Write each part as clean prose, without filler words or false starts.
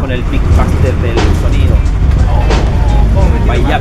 con el Big Buster del sonido. Vaya.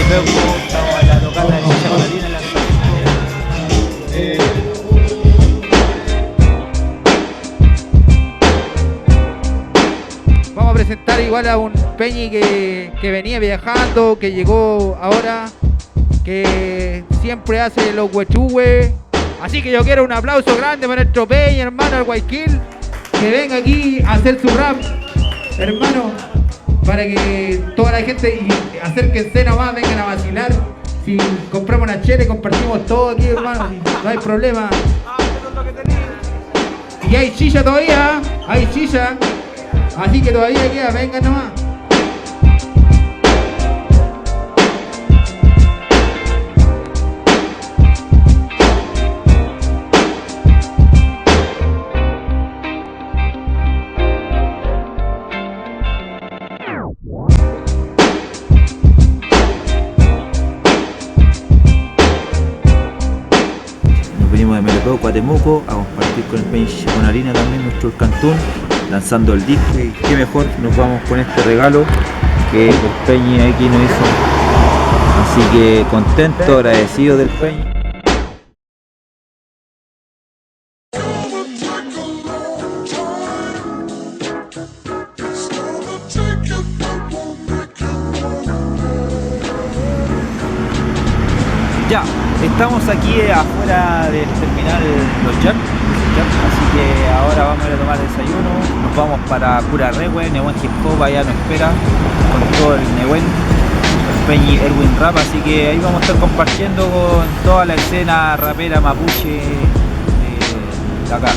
Estamos en la tocata de Chicha Conarina en la Vamos a presentar igual a un Peñi que venía viajando, que llegó ahora, que siempre hace los huechugües. Así que yo quiero un aplauso grande para nuestro Peñi, hermano, el Guayquil, que venga aquí a hacer su rap, hermano, para que toda la gente acérquense nomás, vengan a vacilar. Si compramos una chela y compartimos todo aquí, hermano, no hay problema. Y hay chicha todavía, hay chicha. Así que todavía queda, vengan nomás. Nos venimos de Melipeu, Cuatemuco, a compartir con el Peñi Chicha Conarina también, nuestro Cantún, lanzando el disco. Y qué mejor nos vamos con este regalo que el Peñi aquí nos hizo. Así que contento, agradecido del Peñi. Ya, estamos aquí afuera del terminal Los Jack, así que ahora vamos a ir a tomar desayuno, nos vamos para Curarrehue, Nehuen Hip Hop, allá nos espera con todo el Nehuen, el Peñi Erwin Rap, así que ahí vamos a estar compartiendo con toda la escena rapera mapuche de acá.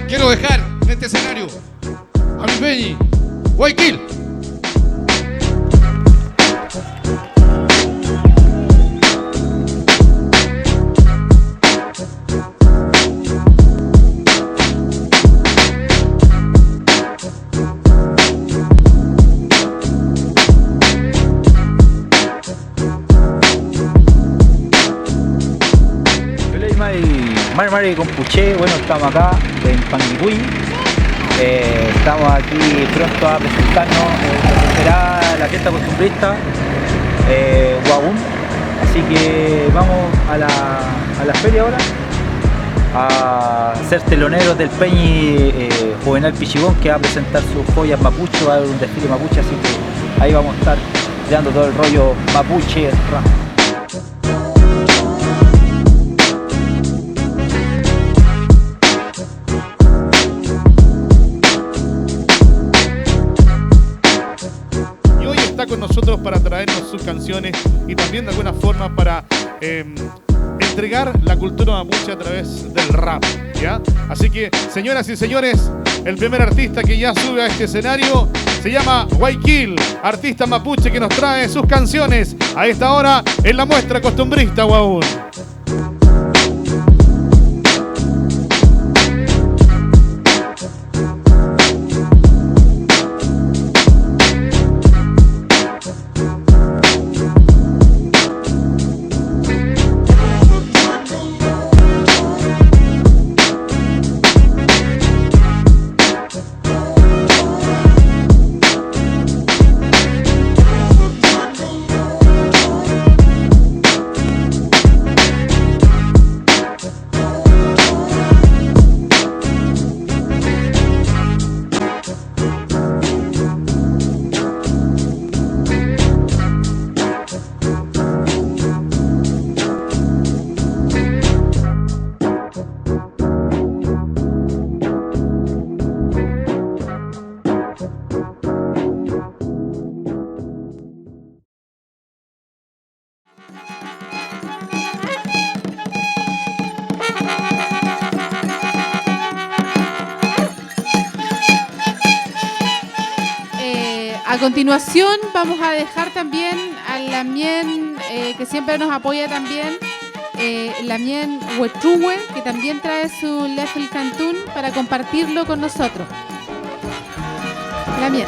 Quiero dejar en este escenario a mi Peñi, Guayquil. Mari Compuché, bueno, estamos acá en Panguipulli, estamos aquí pronto a presentarnos, será la fiesta costumbrista Guagún, así que vamos a la feria ahora a ser teloneros del Peñi Juvenal Pichigón, que va a presentar sus joyas mapuche, va a haber un desfile mapuche, así que ahí vamos a estar dando todo el rollo mapuche rap. Con nosotros para traernos sus canciones y también de alguna forma para entregar la cultura mapuche a través del rap, ¿ya? Así que, señoras y señores, el primer artista que ya sube a este escenario se llama Guayquil, artista mapuche que nos trae sus canciones a esta hora en la muestra costumbrista, Guaún. A continuación vamos a dejar también a Lamien, que siempre nos apoya también, Lamien Huetrúe, que también trae su Lefel Cantún para compartirlo con nosotros. Lamien.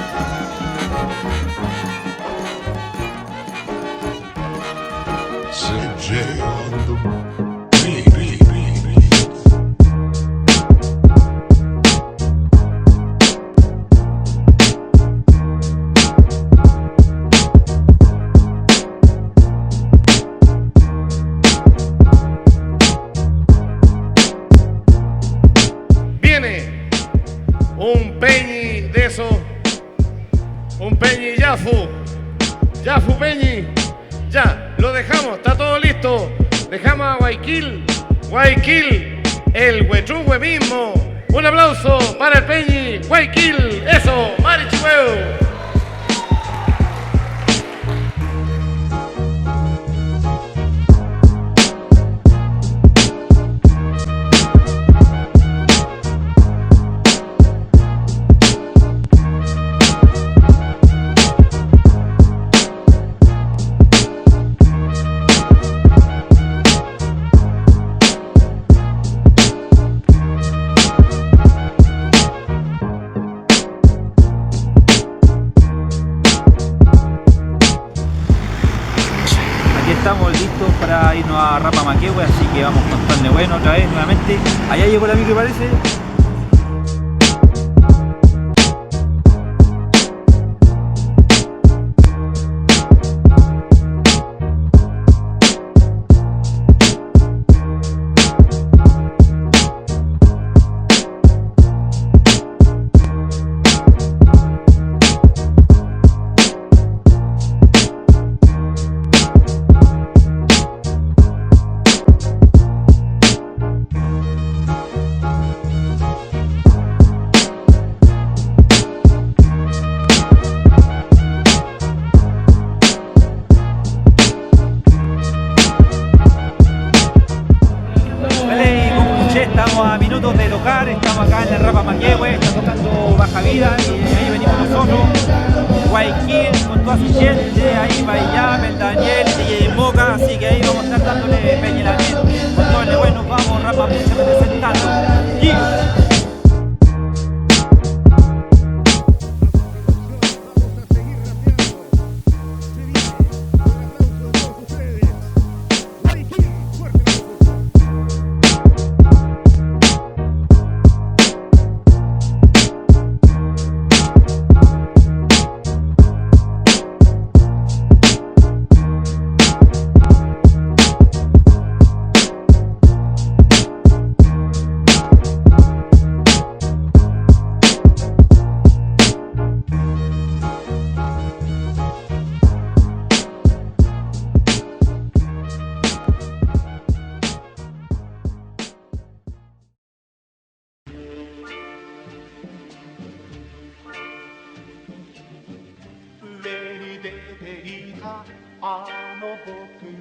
Un Peñi de eso, un Peñi Yafu Peñi, ya, lo dejamos, está todo listo, dejamos a Guayquil, el Huetrúe mismo, un aplauso para el Peñi, Guayquil, eso, Marichihueo. Estamos listos para irnos a Rapa Maquehue, así que vamos con Carne Bueno otra vez nuevamente. Allá llegó el amigo, parece. Estamos a minutos de tocar, estamos acá en el Rapa Maquehue, está tocando Baja Vida y ahí venimos nosotros, Guayquil con toda su gente, ahí Bayam, el Daniel, DJ Moca, así que ahí vamos a estar dándole Peña y Lamien, con todo el bueno, vamos Rapa Maquehue presentando. I'm a broken